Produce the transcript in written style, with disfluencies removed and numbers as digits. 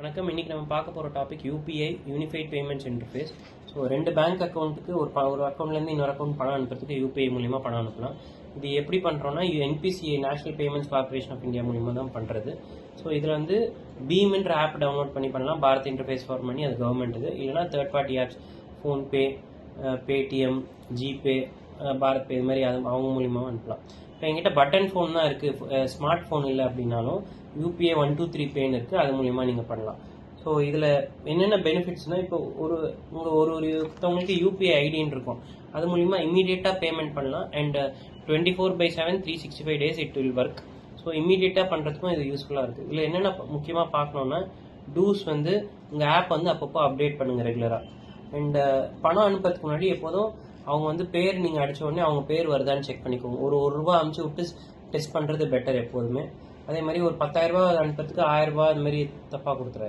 வணக்கம். இன்னைக்கு நம்ம பார்க்க போகிற topic UPI unified payments interface. So ரெண்டு பேங்க் அக்கௌண்ட்டுக்கு ஒரு அக்கௌண்ட்லேருந்து இன்னொரு அக்கௌண்ட் பணம் அனுப்புறதுக்கு யூபிஐ மூலிமா பணம் அனுப்பலாம். இது எப்படி பண்ணுறோன்னா NPCI national payments corporation of India மூலிமா தான் பண்ணுறது. ஸோ இதில் வந்து பீம்ன்ற ஆப் டவுன்லோட் பண்ணலாம். பாரத் இன்டர்ஃபேஸ் ஃபார் மணி அது கவர்மெண்ட்டுது. இல்லைனா third party apps PhonePe, Paytm, GPay, BharatPe இது மாதிரி அவங்க மூலியமாக அனுப்பலாம். இப்போ என்கிட்ட பட்டன் ஃபோன் தான் இருக்குது, ஸ்மார்ட் ஃபோன் இல்லை அப்படின்னாலும் யூபிஐ 123 பேன்னு இருக்குது, அது மூலிமா நீங்கள் பண்ணலாம். ஸோ இதில் என்னென்ன பெனிஃபிட்ஸ்னால், இப்போ ஒருத்தவங்களுக்கு யூபிஐ ஐடின்னு இருக்கும், அது மூலிமா இமீடியட்டாக பேமெண்ட் பண்ணலாம். And 24/7 365 days it will work. So இமீடியட்டாக பண்ணுறதுக்கும் இது யூஸ்ஃபுல்லாக இருக்குது. இதில் என்னென்ன முக்கியமாக பார்க்கணுன்னா, டூஸ் வந்து உங்கள் ஆப் வந்து அப்பப்போ அப்டேட் பண்ணுங்கள் ரெகுலராக. அண்ட் பணம் அனுப்புறதுக்கு முன்னாடி எப்போதும் அவங்க வந்து பேர் நீங்கள் அடித்த உடனே அவங்க பேர் வருதான்னு செக் பண்ணிக்கோங்க. ஒரு ரூபா அனுப்பிச்சு விட்டு டெஸ்ட் பண்ணுறது பெட்டர் எப்போதுமே. அதே மாதிரி ஒரு 10,000 ரூபா அனுப்புறதுக்கு 1000 ரூபா அது மாதிரி தப்பாக கொடுத்துறாரு.